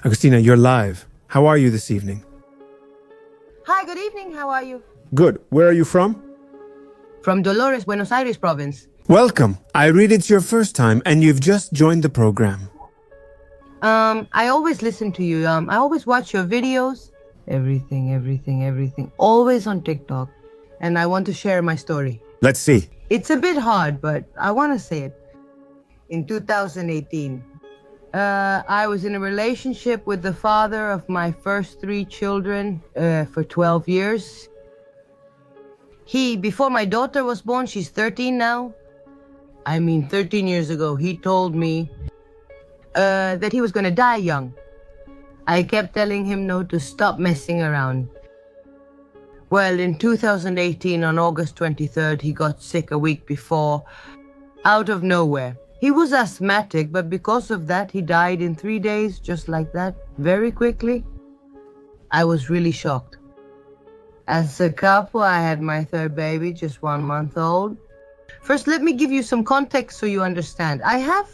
Agustina, you're live. How are you this evening? Hi, good evening. How are you? Good. Where are you from? From Dolores, Buenos Aires province. Welcome. I read it's your first time and you've just joined the program. I always listen to you. I always watch your videos. Everything. Always on TikTok. And I want to share my story. Let's see. It's a bit hard, but I want to say it. In 2018, I was in a relationship with the father of my first 3 children for 12 years. Before my daughter was born, she's 13 now. 13 years ago, he told me that he was going to die young. I kept telling him no, to stop messing around. Well, in 2018, on August 23rd, he got sick a week before, out of nowhere. He was asthmatic, but because of that, he died in 3 days, just like that, very quickly. I was really shocked. As a couple, I had my 3rd baby, just 1 month old. First, let me give you some context so you understand. I have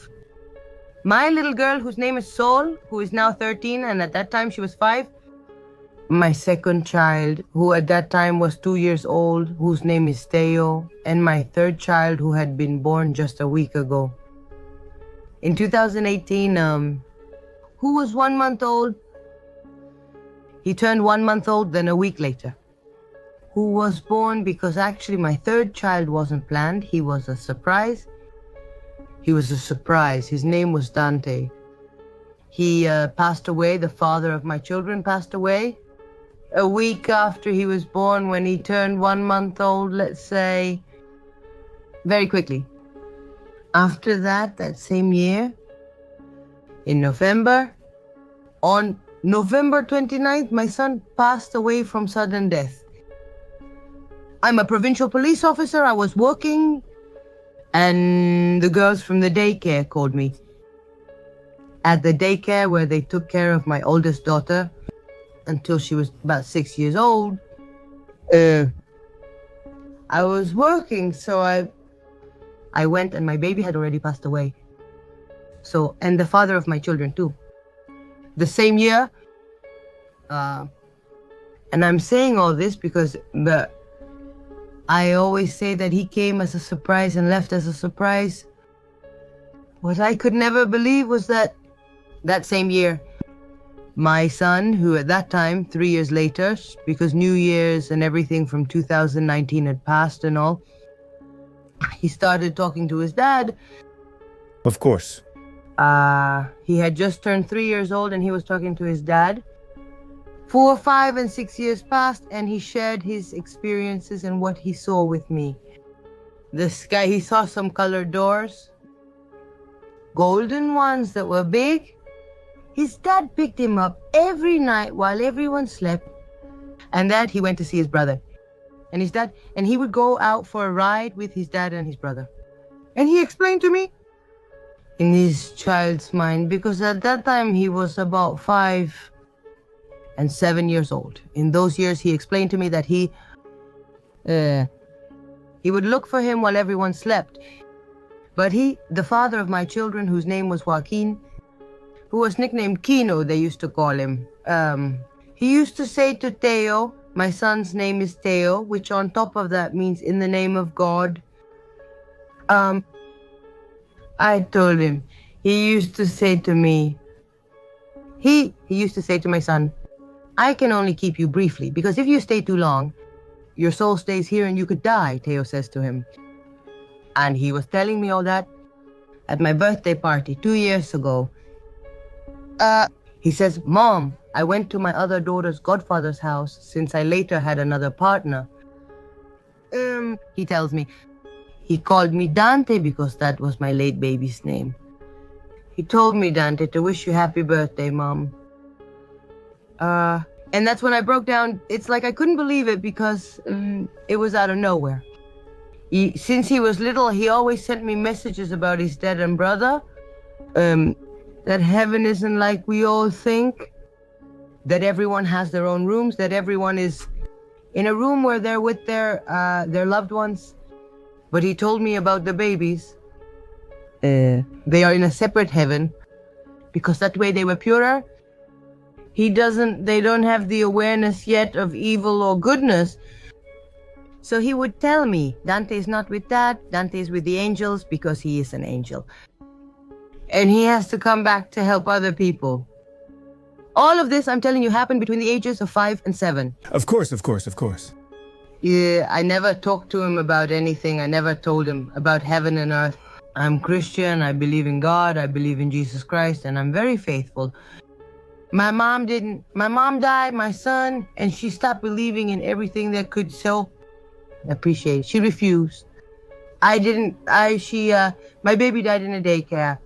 my little girl, whose name is Sol, who is now 13, and at that time she was 5. My 2nd child, who at that time was 2 years old, whose name is Theo, and my 3rd child, who had been born just a week ago. In 2018, who was 1 month old? He turned 1 month old, then a week later. Who was born because actually my 3rd child wasn't planned. He was a surprise. His name was Dante. He passed away. The father of my children passed away a week after he was born, when he turned 1 month old, let's say, very quickly. After that same year, in November, on November 29th, my son passed away from sudden death. I'm a provincial police officer. I was working, and the girls from the daycare called me. At the daycare where they took care of my oldest daughter until she was about 6 years old, I was working, so I went, and my baby had already passed away. So, and the father of my children too. The same year, and I'm saying all this because I always say that he came as a surprise and left as a surprise. What I could never believe was that same year, my son, who at that time, 3 years later, because New Year's and everything from 2019 had passed and all, he started talking to his dad. Of course. He had just turned 3 years old, and he was talking to his dad. 4, 5, and 6 years passed, and he shared his experiences and what he saw with me. He saw some colored doors, golden ones that were big. His dad picked him up every night while everyone slept, and that he went to see his brother. And he would go out for a ride with his dad and his brother. And he explained to me, in his child's mind, because at that time he was about 5 and 7 years old. In those years, he explained to me that he would look for him while everyone slept. But the father of my children, whose name was Joaquin, who was nicknamed Kino, they used to call him, he used to say to Theo, my son's name is Theo, which on top of that means in the name of God. I told him, he used to say to me, he used to say to my son, I can only keep you briefly, because if you stay too long, your soul stays here and you could die, Theo says to him. And he was telling me all that at my birthday party 2 years ago. He says, Mom, I went to my other daughter's godfather's house since I later had another partner. He tells me, he called me Dante because that was my late baby's name. He told me, Dante, to wish you happy birthday, Mom. And that's when I broke down. It's like I couldn't believe it because it was out of nowhere. Since he was little, he always sent me messages about his dad and brother. That heaven isn't like we all think. That everyone has their own rooms. That everyone is in a room where they're with their loved ones. But he told me about the babies. They are in a separate heaven because that way they were purer. They don't have the awareness yet of evil or goodness. So he would tell me, Dante is not with that, Dante is with the angels because he is an angel. And he has to come back to help other people. All of this, I'm telling you, happened between the ages of 5 and 7. Of course, of course, of course. Yeah, I never talked to him about anything. I never told him about heaven and earth. I'm Christian, I believe in God, I believe in Jesus Christ, and I'm very faithful. My mom died, my son, and she stopped believing in everything that could so appreciate it. She refused. My baby died in a daycare.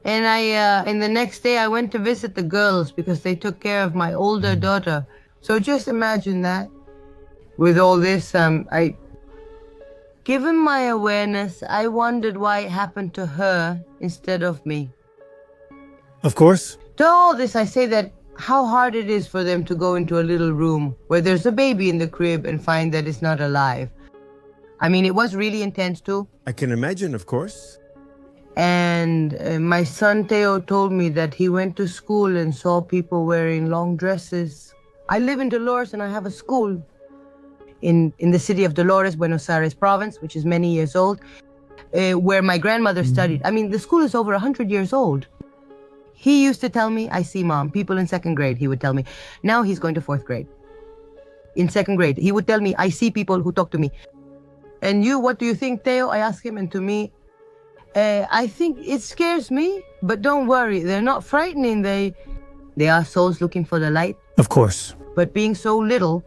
And the next day I went to visit the girls because they took care of my older daughter. So just imagine that. With all this, given my awareness, I wondered why it happened to her instead of me. Of course. To all this, I say that how hard it is for them to go into a little room where there's a baby in the crib and find that it's not alive. I mean, it was really intense too. I can imagine, of course. And my son Theo told me that he went to school and saw people wearing long dresses. I live in Dolores and I have a school in the city of Dolores, Buenos Aires province, which is many years old, where my grandmother studied. I mean, the school is over 100 years old. He used to tell me, I see mom, people in 2nd grade, he would tell me. Now he's going to 4th grade. In 2nd grade, he would tell me, I see people who talk to me. And you, what do you think, Theo? I asked him, and to me, I think it scares me, but don't worry, they're not frightening. They are souls looking for the light. Of course. But being so little,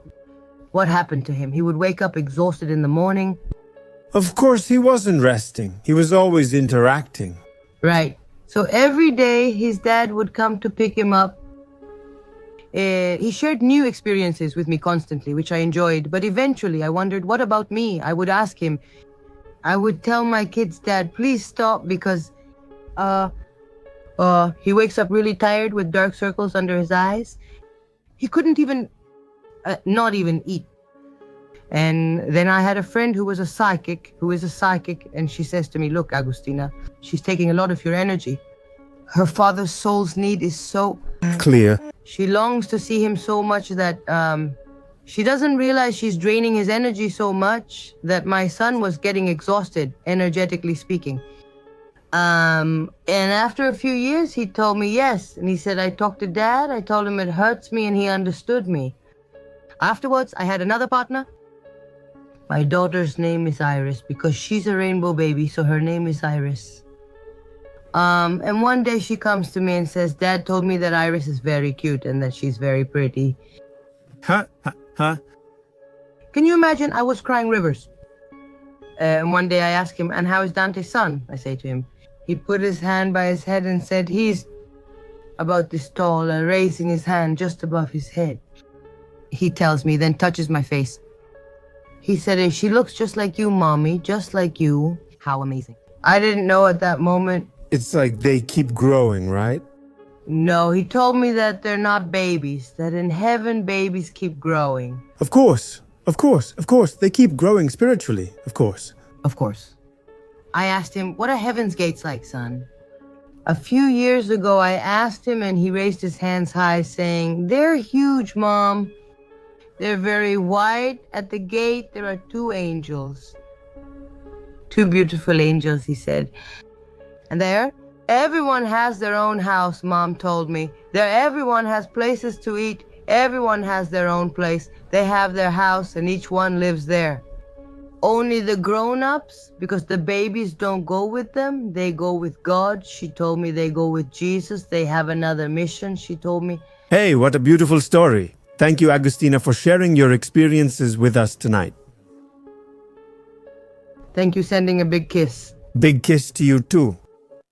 what happened to him? He would wake up exhausted in the morning. Of course, he wasn't resting. He was always interacting. Right. So every day his dad would come to pick him up. He shared new experiences with me constantly, which I enjoyed. But eventually I wondered, what about me? I would ask him. I would tell my kid's dad, please stop, because he wakes up really tired with dark circles under his eyes. He couldn't even, not even eat. And then I had a friend who is a psychic, and she says to me, look, Agustina, she's taking a lot of your energy. Her father's soul's need is so clear. She longs to see him so much that she doesn't realize she's draining his energy so much that my son was getting exhausted, energetically speaking. And after a few years, he told me yes. And he said, I talked to Dad, I told him it hurts me, and he understood me. Afterwards, I had another partner. My daughter's name is Iris because she's a rainbow baby, so her name is Iris. And one day she comes to me and says, Dad told me that Iris is very cute and that she's very pretty. Huh? Can you imagine? I was crying rivers. And one day I asked him, and how is Dante's son? I say to him. He put his hand by his head and said, he's about this tall, raising his hand just above his head. He tells me, then touches my face. He said, hey, she looks just like you, Mommy, just like you. How amazing. I didn't know at that moment. It's like they keep growing, right? No, he told me that they're not babies, that in heaven babies keep growing. Of course. They keep growing spiritually, of course. Of course. I asked him, what are heaven's gates like, son? A few years ago, I asked him and he raised his hands high saying, they're huge, Mom. They're very wide. At the gate, there are 2 angels. 2 beautiful angels, he said. And there, everyone has their own house, Mom told me. There, everyone has places to eat. Everyone has their own place. They have their house and each one lives there. Only the grown-ups, because the babies don't go with them, they go with God. She told me they go with Jesus. They have another mission, she told me. Hey, what a beautiful story. Thank you, Agustina, for sharing your experiences with us tonight. Thank you, sending a big kiss. Big kiss to you too.